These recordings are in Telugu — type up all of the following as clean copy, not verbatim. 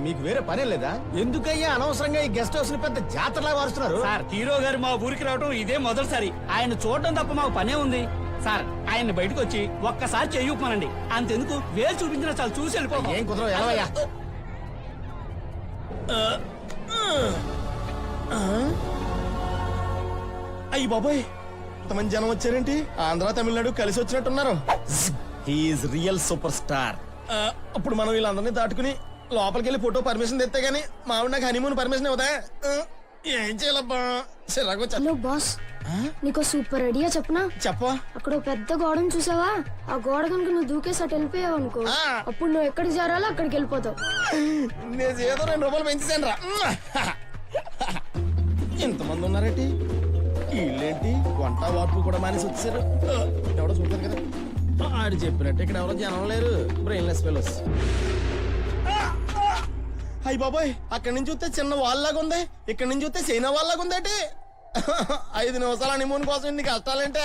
మీకు వేరే పనే లేదా? ఎందుకయ్యా అనవసరంగా ఈ గెస్ట్ హౌస్ ని పెద్ద జాతరలా మారుస్తున్నారు? సార్ హీరో గారు మా ఊరికి రావడం ఇదే మొదటిసారి. ఆయన చూడడం తప్ప మాకు పనే ఉంది సార్. ఆయన బయటకు వచ్చి ఒక్కసారి చెయ్యమనండి, అంతెందుకు వేలు చూపించినా చాలు, చూసి వెళ్ళిపోతాం. ఏం కుదరవు, ఎలావయ్యా? అయ్యి బాబాయ్, ఇంతమంది జనం వచ్చారేంటి? ఆంధ్ర తమిళనాడు కలిసి వచ్చినట్టున్నారు. He is real super star. అప్పుడు మనం వీళ్ళందరినీ దాటుకుని లోపలికి వెళ్ళి ఫోటో పర్మిషన్ తెస్తే గానీ మావిడ నాకు హనీమూన్ పర్మిషన్ ఇవ్వదా? ఏం చేయాలబ్బా, చిరాకు వచ్చా. హలో బాస్, నీకు సూపర్ ఐడియా చెప్పనా? చెప్పా. అక్కడ ఓ పెద్ద గోడను చూసావా? ఆ గోడ కనుక నువ్వు దూకేసి అటు వెళ్ళిపోయావు అనుకో, అప్పుడు నువ్వు ఎక్కడికి చేరాలో అక్కడికి వెళ్ళిపోతావు. నేను ఏదో 2 రూపాయలు పెంచేసాను రా. ఇంతమంది ఉన్నారేంటి? వీళ్ళేంటి వంట వార్పు కూడా మానేసి వచ్చారు? ఎవడో చూడతారు కదా. ఆడు చెప్పినట్టు ఇక్కడ ఎవరో జనం లేరు. Brainless fellows. అయ్యి బాబాయ్, అక్కడి నుంచి చూస్తే చిన్న వాళ్ళలాగా ఉంది, ఇక్కడ నుంచి చూస్తే చైనా వాళ్ళలాగా ఉందేటి. 5 నిమిషాలు హనీమూన్ కోసం ఇన్ని కష్టాలంటే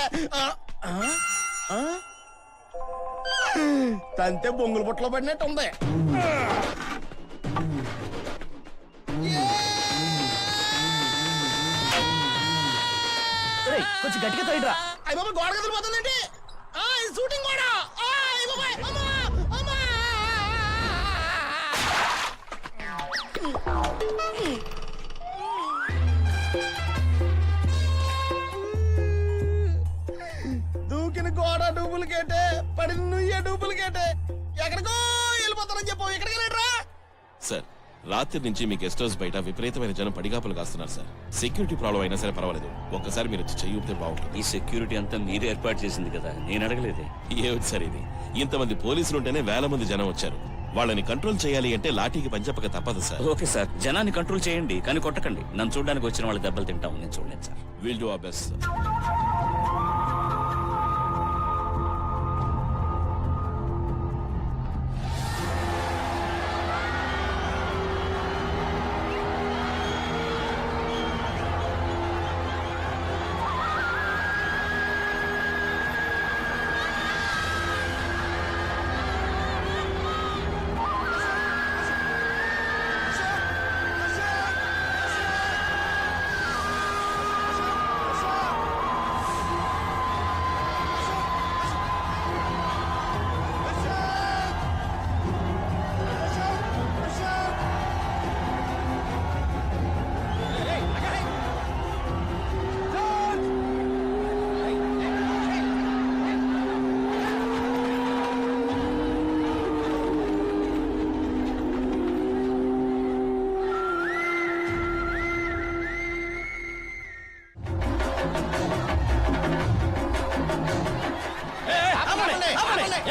తంతే బొంగులు బుట్టలో పడినట్టు ఉంది. కొంచెం గట్టిగా తోయిడ్రా. అయ్య బాబా, గోడ కదిలిపోతుందండి. షూటింగ్ గోడ. దూకిన గోడ డూప్లికేటే, పడిన నుయ్యే డూప్లికేటే. ఎక్కడికో వెళ్ళిపోతానని చెప్పు. ఎక్కడికి వెళ్ళరా సార్? రాత్రి నుంచి మీ గెస్ట్ హౌస్ బయట విపరీతమైన జనం పడిగాపులు కాస్తున్నారు సార్. సెక్యూరిటీ ప్రాబ్లం అయినా సరే పర్వాలేదు, ఒక్కసారి మీరు వచ్చి చెయ్యి ఊపితే బాగుంటుంది. ఈ సెక్యూరిటీ అంతా మీరే ఏర్పాటు చేసింది కదా, నేను అడగలేదే. ఏమిటి సార్ ఇది? ఇంతమంది పోలీసులు ఉంటేనే వేల మంది జనం వచ్చారు. వాళ్ళని కంట్రోల్ చేయాలి అంటే లాఠీకి పంచపక తప్పదు సార్. ఓకే సార్, జనాన్ని కంట్రోల్ చేయండి కానీ కొట్టకండి. నన్ను చూడడానికి వచ్చిన వాళ్ళు దెబ్బలు తింటాం, నేను చూడలేదు sir. Will do our best sir.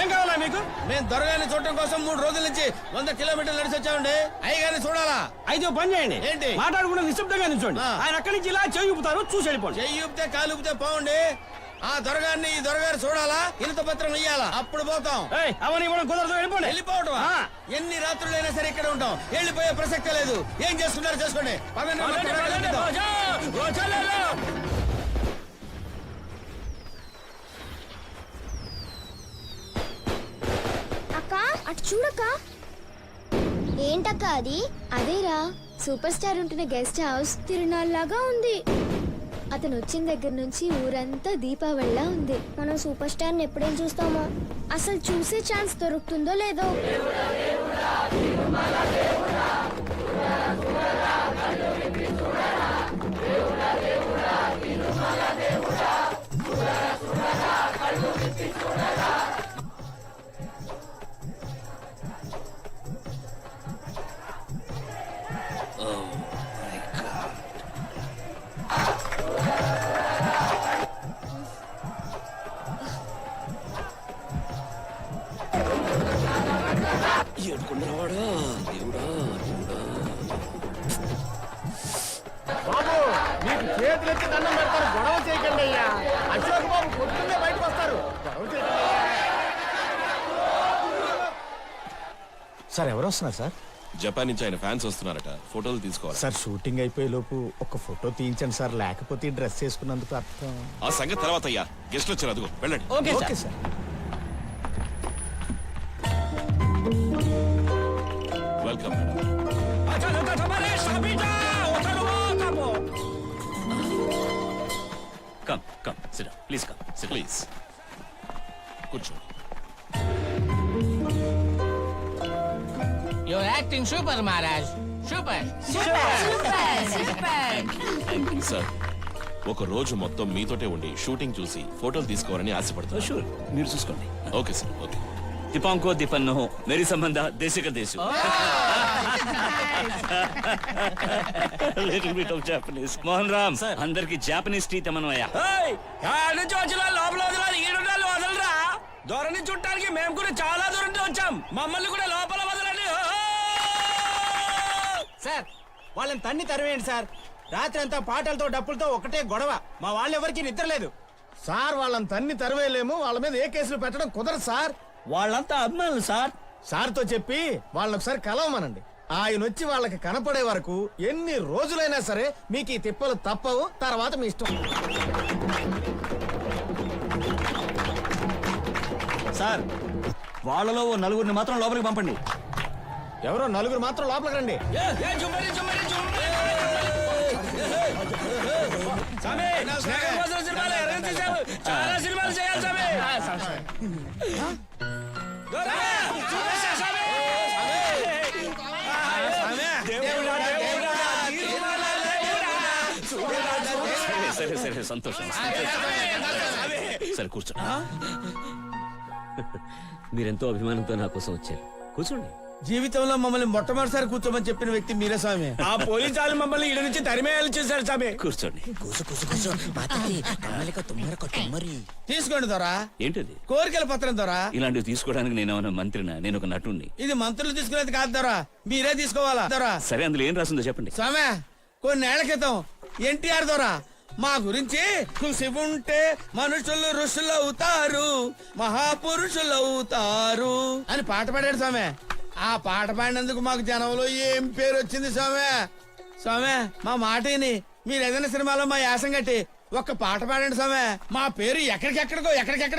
ఏం కావాలా మీకు? మేము దొరగారిని చూడటం కోసం 3 రోజుల నుంచి 100 కిలోమీటర్లు నడిచి వచ్చామండి. అయ్యగారిని చూడాలా? అయితే పని చేయండి, ఏంటి? మాట్లాడకుండా నిశ్శబ్దంగా నిల్చోండి. ఆయన అక్కడి నుంచి ఇలా చెయ్యి ఊపుతారు, చూసి వెళ్ళిపోండి. చెయ్యి ఊపితే కాలు ఊపితే పోండి. ఆ దొరగారిని ఈ దొరగారు చూడాలా, ఇనుత పత్రం ఇయ్యాలా, అప్పుడు పోతాం. అవన్నీ ఇవ్వడం కుదరదు, వెళ్ళిపోండి. వెళ్ళిపోవటం ఎన్ని రాత్రులైనా సరే ఇక్కడ ఉంటాం. వెళ్ళిపోయే ప్రసక్తే లేదు. ఏం చేసుకుంటారో చేసుకోండి. అక్క అటు చూడక్క. ఏంటక్క అది? అదేరా, సూపర్ స్టార్ ఉంటున్న గెస్ట్ హౌస్ తిరునాళ్ళలాగా ఉంది. అతను వచ్చిన దగ్గర నుంచి ఊరంతా దీపావళిలా ఉంది. మనం సూపర్ స్టార్ ని ఎప్పుడేం చూస్తామో, అసలు చూసే ఛాన్స్ దొరుకుతుందో లేదో. ఏడుకున్నవాడా దేవుడా దేవుడా. బాబు, మీకు చేతులెత్తి దండం పెడతారు, గొడవ చేయకండి అయ్యా. అశోక్ బాబు పొద్దున్నే బయటకు వస్తారు, గొడవ చేయకండి అయ్యా. సార్ ఎవరు వస్తున్నారు సార్? జపాన్ నుంచి ఆయన ఫ్యాన్స్ వస్తున్నారట, ఫోటోలు తీసుకోవాలి సార్. షూటింగ్ అయిపోయే లోపు ఒక ఫోటో తీయించండి సార్, లేకపోతే డ్రెస్ చేసుకున్నందుకు అర్థం. ఆ సంగతి తర్వాత అయ్యా. గెస్ట్ వచ్చారు, అదిగో వెళ్ళండి. Okay sir. Welcome madam. Come come SIT please come SIT please కూర్చోండి. You're acting super, Maharaj. Super. Sir ఒక రోజు మొత్తం మీతోటే ఉండి షూటింగ్ చూసి ఫోటోలు తీసుకోవాలని ఆశపడుతున్నాను. షూర్ మీరు చూసుకోండి. Okay sir, okay. దీపాంకో దీపన్నో మేరీ సంబంధ దేశక దేశం little bit of Japanese. Mohan Ram అందరికి జాపనీస్ టీ తెమ్మనయ్యా. లోపల వదలాలి, ఈడుండాలి, వదలరా. దూరం నుంచి చుట్టానికి మేము కూడా చాలా దూరం నుంచి వచ్చాం, మమ్మల్ని కూడా లోపల వదలండి. సార్ వాళ్ళని తన్ని తరివేయండి సార్. రాత్రి అంతా పాటలతో డప్పులతో ఒకటే గొడవ, మా వాళ్ళు ఎవరికి నిద్ర లేదు. సార్ వాళ్ళని తన్ని తరివేయలేము, వాళ్ళ మీద ఏ కేసులు పెట్టడం కుదరదు సార్. వాళ్ళంతా అభిమానులు సార్. సార్తో చెప్పి వాళ్ళని ఒకసారి కలవమనండి. ఆయన వచ్చి వాళ్ళకి కనపడే వరకు ఎన్ని రోజులైనా సరే మీకు ఈ తిప్పలు తప్పవు. తర్వాత మీ ఇష్టం. సార్ వాళ్ళలో ఓ నలుగురిని మాత్రం లోపలికి పంపండి. ఎవరో నలుగురు మాత్రం లోపలికి రండి. చాలా సినిమాలు చేయాలి సరే సరే సంతోషం. సరే కూర్చోండి. మీరెంతో అభిమానంతో నా కోసం వచ్చారు, కూర్చోండి. జీవితంలో మమ్మల్ని మొట్టమొదటిసారి కూర్చోమని చెప్పిన వ్యక్తి మీరే స్వామి. ఆ పోలీసు వాళ్ళు మమ్మల్ని ఇడ నుంచి తరిమేయాలని చూశారు స్వామి. కూర్చోండి. తీసుకోండి దొరా. ఏంటిది? కోరికల పత్రం దొరా. ఇలాంటివి తీసుకోవడానికి నేను ఏమైనా మంత్రినా? నేను ఒక నటుణ్ణి. ఇది మంత్రులు తీసుకునేది కాదు దొరా, మీరే తీసుకోవాలా దొరా. సరే అందులో ఏం రాసిందో చెప్పండి. స్వామి కొన్నేళ్ల క్రితం ఎన్టీఆర్ దొరా మా గురించి కృషి ఉంటే మనుషులు ఋషులు అవుతారు, మహాపురుషులు అవుతారు అని పాట పాడాడు స్వామి. ఆ పాట పాడినందుకు మాకు జనంలో ఏం పేరు వచ్చింది స్వామి. స్వామి మా మాటని మీరు ఏదైనా సినిమాలో మా యాసం కట్టి ఒక్క పాట పాడండి స్వామి. మా పేరు ఎక్కడికెక్కడికో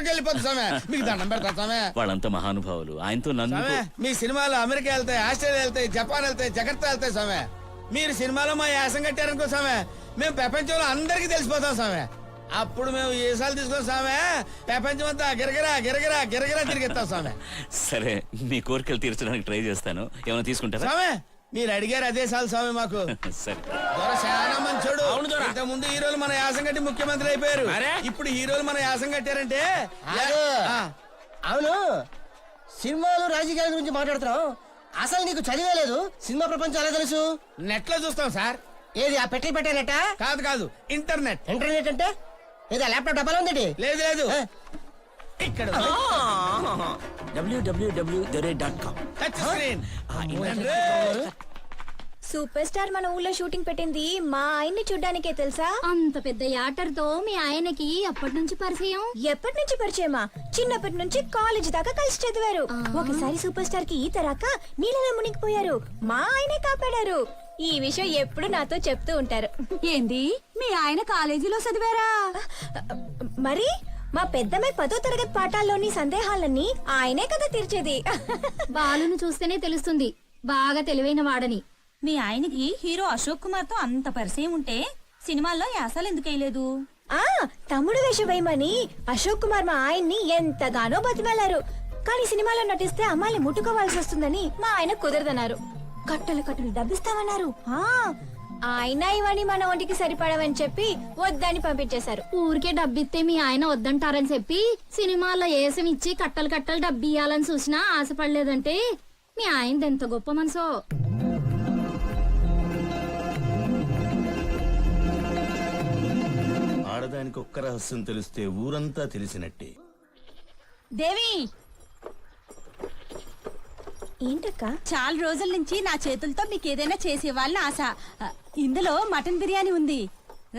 వెళ్ళిపోతుంది స్వామి. మీకు దండం పెడతా స్వామి. వాళ్ళంతా మహానుభావులు. ఆయనతో నన్ను స్వామి మీ సినిమాలు అమెరికా వెళ్తాయి, ఆస్ట్రేలియా వెళ్తాయి, జపాన్ వెళ్తాయి, జగత్తా వెళ్తాయి స్వామి. మీరు సినిమాలో మా యాసం కట్టారనుకో స్వామి, మేము ప్రపంచంలో అందరికీ తెలిసిపోతాం స్వామి. అప్పుడు మేము ఏసాలు తీసుకొని స్వామి ప్రపంచం అంతా గిరగిరా గిరగిరా గిరగిరా తిరిగిస్తాం స్వామి. సరే మీ కోరికలు తీర్చడానికి ట్రై చేస్తాను. ఏమైనా తీసుకుంటారా? స్వామి మీరు అడిగారు అదే చాలు స్వామి మాకు. సరే దొర చాలా మంచోడు. ఇంత ముందు హీరోలు మన యాసం కట్టి ముఖ్యమంత్రి అయిపోయారు. ఇప్పుడు హీరోలు మన యాసం కట్టారంటే అవును, సినిమాలు రాజకీయాల గురించి మాట్లాడుతున్నావు. అసలు నీకు చదివేలేదు, సినిమా ప్రపంచం ఎలా తెలుసు? నెట్ లో చూస్తాం సార్. ఏది ఆ పెట్టి పెట్టానట? కాదు కాదు ఇంటర్నెట్. ఇంటర్నెట్ అంటే ఏదో ల్యాప్టాప్ డబ్బాలో ఉంది. లేదు లేదు ఇక్కడ www.com. Touch screen. Super star మన ఊళ్ళో షూటింగ్ పెట్టింది మా ఆయన్ని చూడ్డానికే తెలుసా? అంత పెద్ద యాక్టర్ తో మీ ఆయనకి అప్పటి నుంచి పరిచయం? ఎప్పటి నుంచి పరిచయమా? చిన్నప్పటి నుంచి కాలేజ్ దాకా కలిసి చదివారు. ఒకసారి సూపర్ స్టార్ కి ఈత రాక నీళ్ళలో మునిగిపోయారు. మా ఆయనే కాపాడారు. ఈ విషయం ఎప్పుడు నాతో చెప్తూ ఉంటారు. ఏంది మీ ఆయన కాలేజీలో చదివారా? మరి మా పెద్దమ్మాయి 10వ తరగతి పాఠాల్లోని సందేహాలన్నీ ఆయనే కదా తీర్చేది. బాలును చూస్తేనే తెలుస్తుంది బాగా తెలివైన వాడని. మీ ఆయనకి హీరో అశోక్ కుమార్ తో అంత పరిచయం ఉంటే సినిమాల్లో యాసాలు ఎందుకు వేయలేదు? తమ్ముడు వేషం వేయమని అశోక్ కుమార్ మా ఆయన్ని ఎంతగానో బతిమాలారు. కానీ సినిమాలో నటిస్తే అమ్మాయిని ముట్టుకోవాల్సి వస్తుందని మా ఆయన కుదరదన్నారు. కట్టలు కట్టలు డబ్బిస్తామన్నారు. ఆయన ఇవన్నీ మన ఒంటికి సరిపడవని చెప్పి వద్దని పంపించేశారు. ఊరికే డబ్బిస్తే మీ ఆయన వద్దంటారని చెప్పి సినిమాల్లో ఏసం ఇచ్చి కట్టలు కట్టలు డబ్బు ఇయ్యాలని చూసినా ఆశపడలేదంటే మీ ఆయనది ఎంత గొప్ప మనసో. ఆడదానికి ఒక్క రహస్యం తెలిస్తే ఊరంతా తెలిసినట్టే. దేవి, ఏంటక్క? చాలా రోజుల నుంచి నా చేతులతో మీకు ఏదైనా చేసేవాళ్ళని ఆశ. ఇందులో మటన్ బిర్యానీ ఉంది.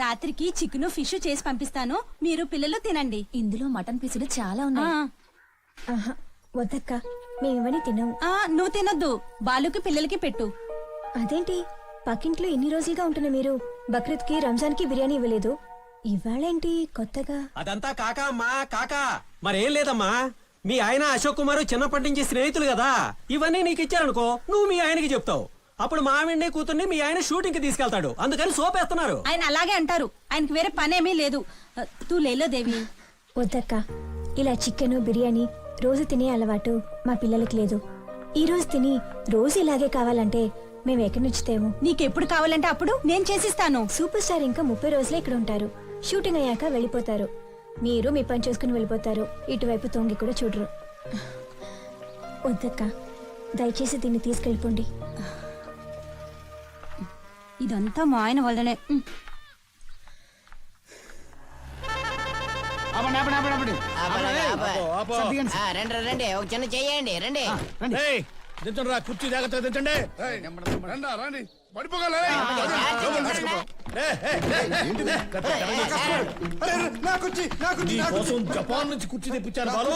రాత్రికి చికెన్ ఫిష్ చేసి పంపిస్తాను, మీరు పిల్లలు తినండి. ఇందులో మటన్ పీసులు చాలా ఉన్నాయి. వద్దక్క, మేమివని తినము. నువ్వు తినొద్దు, బాలుకి పిల్లలకి పెట్టు. అదేంటి పక్కింట్లో ఎన్ని రోజులుగా ఉంటున్న మీరు బక్రీద్ కి రంజాన్ కి బిర్యానీ ఇవ్వలేదు, ఇవాళేంటి కొత్తగా? అదంతా కాకా అమ్మా కాకా. మరేం లేదమ్మా, మీ ఆయన అశోక్ కుమార్ చిన్నప్పటి నుంచి స్నేహితులు కదా. ఇవన్నీ నీకు ఇచ్చారనుకో, నువ్వు మీ ఆయనకి చెప్తావు. అప్పుడు మామిడిని కూతుర్ని మీ ఆయన షూటింగ్ కి తీసుకెళ్తాడు, అందుకని సోప్ వేస్తున్నారు. ఆయన అలాగే అంటారు, ఆయనకి వేరే పనేమీ లేదు. తూ లేలో దేవి. వద్దక్క, ఇలా చికెన్ బిర్యానీ రోజు తినే అలవాటు మా పిల్లలకి లేదు. ఈ రోజు తిని రోజు ఇలాగే కావాలంటే మేము ఎక్కడి నుంచి తేము? నీకెప్పుడు కావాలంటే అప్పుడు నేను చేసిస్తాను. సూపర్ స్టార్ ఇంకా 30 రోజులే ఇక్కడ ఉంటారు. షూటింగ్ అయ్యాక వెళ్ళిపోతారు. మీరు మీ పని చేసుకుని వెళ్ళిపోతారు. ఇటువైపు తొంగి కూడా చూడరు. వద్దక్క, దయచేసి దీన్ని తీసుకెళ్ళిపోండి. ఇదంతా మా ఆయన వల్లనే. రండి ఒక చిన్న చెయ్యండి రండి. దించండి, కుర్చీ జాగ్రత్తగా దించండి. కోసం జపాన్ నుంచి కుర్చీ తెప్పించాను బాలు.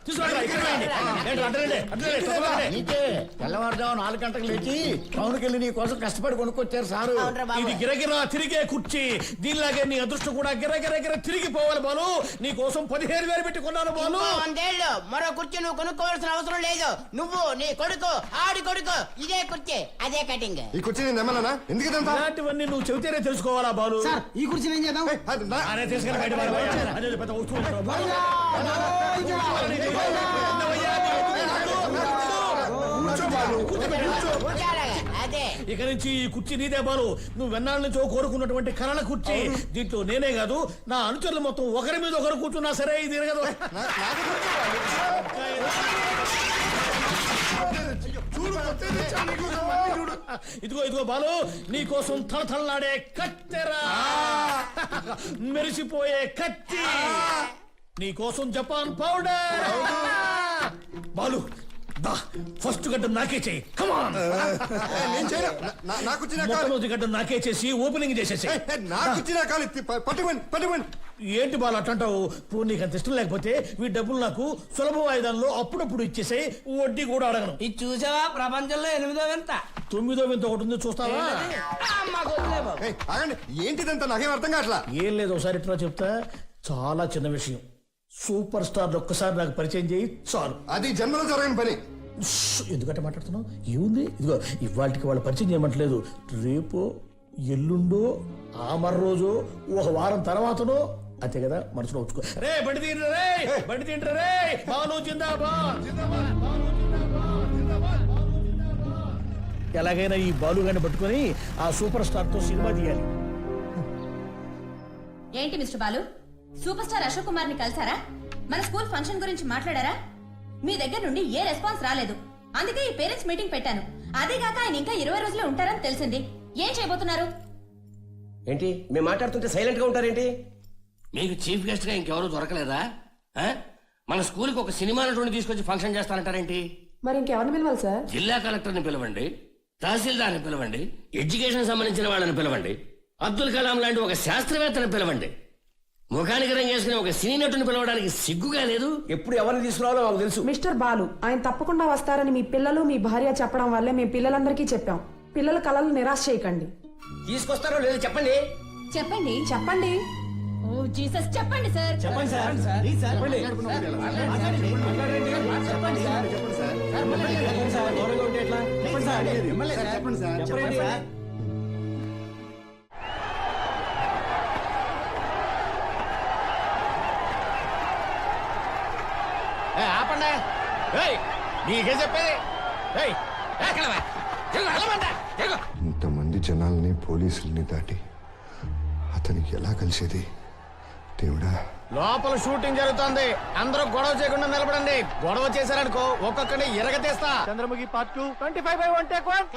తీసుకురండి, తెల్లవారుజాము 4 గంటలకు లేచి టౌన్కి వెళ్ళి నీ కోసం కష్టపడి కొనుక్కొచ్చారు సారు. ఇది గిరగిరా తిరిగే కుర్చీ. దీనిలాగే నీ అదృష్టం కూడా గిరగిర తిరిగిపోవాలి బాలు. నీ కోసం 15,000 పెట్టి కొన్నాను బాలు. మరో కుర్చీ నువ్వు కొనుక్కోవాల్సిన అవసరం లేదు. నువ్వు నీ కొడుకు ఆడి కొడుకు ఇదే కుర్చీ అదే కటింగ్. ఈ కుర్చీ నేను తెమ్మన్నా ఎందుకు ఇలాంటివన్నీ నువ్వు చెబితేనే తెలుసుకోవాలా బాలు. ఈ కుర్చీ ఏం చేద్దాం? అరే తీసుకెళ్ళి బయట పారేయ్. అదే పెద్ద వస్తువు బాలు. అదే ఇక నుంచి ఈ కుర్చీ నీదే బాలు. నువ్వు వెన్నాళ్ళ నుంచో కోరుకున్నటువంటి కళల కుర్చీ. దీంట్లో నేనే కాదు, నా అనుచరులు మొత్తం ఒకరి మీద ఒకరు కూర్చున్నా సరే ఇది ఎరగదు. ఇదిగో బాలు, నీ కోసం తలతల్లాడే కత్తెరా, మెరిసిపోయే కత్తి, నీ కోసం జపాన్ పౌడర్. బాలు దా, ఫస్ట్ గడ్డ నాకే చెయ్యి. కమాన్, మొట్టమొదటి గడ్డ నాకే చేసి ఓపెనింగ్ చేసేసి. ఏంటి బాలు అట్లాంటావు? పో, నీకు అంత ఇష్టం లేకపోతే వీటి డబ్బులు నాకు సులభ వాయిదాల్లో అప్పుడప్పుడు ఇచ్చేసాయి, వడ్డీ కూడా అడగను. ఇది చూసావా, ప్రపంచంలో 8వ వింత. 9వ వింత ఒకటి ఉంది, చూస్తావా? ఏంటిదంతా నాకేం అర్థం కావట్లా. ఏం లేదు, ఒకసారి ఇట్లా చెప్తా. చాలా చిన్న విషయం. సూపర్ స్టార్ ఒక్కసారి నాకు పరిచయం చేయి చాలు. అది జన్మలో జరగని పని. ఎందుకంటే మాట్లాడుతున్నావు? ఏముంది, ఇదిగో ఇవాళకి వాళ్ళు పరిచయం చేయమంటలేదు. రేపో ఎల్లుండో ఆ మర్రోజు ఒక వారం తర్వాతనో అంతే కదా, మనసులో వచ్చుకో. రే బండి తీండ్రా, రే బండి తీండ్రా, రే బాలు జిందాబాద్. ఎలాగైనా ఈ బాలు గారిని పట్టుకొని ఆ సూపర్ స్టార్ తో సినిమా తీయాలి. ఏంటి mister Balu, super star Ashok Kumar ని కలిసారా? మన స్కూల్ ఫంక్షన్ గురించి మాట్లాడారా? మీ దగ్గర నుండి ఏ రెస్పాన్స్ రాలేదు. అందుకే ఈ పేరెంట్స్ మీటింగ్ పెట్టాను. అదేగాక ఆయన ఇంకా 20 రోజులు ఉంటారని తెలిసింది. ఏం చేయబోతున్నారు? ఏంటి మేము మాట్లాడుతుంటే సైలెంట్ గా ఉంటారేంటి? మీకు చీఫ్ గెస్ట్ గా ఇంకెవరూ దొరకలేదా? మన స్కూల్ కి ఒక సినిమా నటుడిని తీసుకొచ్చి ఫంక్షన్ చేస్తానంటారేంటి? మరి ఇంకెవరిని పిలవాలి సార్? జిల్లా కలెక్టర్ ని పిలవండి, తహసీల్దార్ని పిలవండి, ఎడ్యుకేషన్ సంబంధించిన వాళ్ళని పిలవండి, అబ్దుల్ కలాం లాంటి ఒక శాస్త్రవేత్తని పిలవండి. ముఖానికి రంగేసుకుని ఒక సినీ నటుని పిలవడానికి సిగ్గుగా లేదు? ఎప్పుడు ఎవరిని తీసుకురావాలో మాకు తెలుసు. మిస్టర్ బాలు, ఆయన తప్పకుండా వస్తారని మీ పిల్లలు మీ భార్య చెప్పడం వల్లే మేము పిల్లలందరికీ చెప్పాం. పిల్లల కలలు నిరాశ చేయకండి. తీసుకొస్తారో లేదో చెప్పండి. చెప్పండి. చెప్పండి. ఓ జీసస్, చెప్పండి సార్. చెప్పండి సార్. ఆపండి, నీకే చెప్పేది. ఇంతమంది జనాల్ని పోలీసుల్ని దాటి అతనికి ఎలా కలిసేది దేవుడా. లోపల షూటింగ్ జరుగుతోంది, అందరూ గొడవ చేయకుండా నిలబడండి. గొడవ చేశారనుకో ఒక్కొక్కడిని ఎరగతీస్తా. Chandramukhi part 2 25/1 take 1.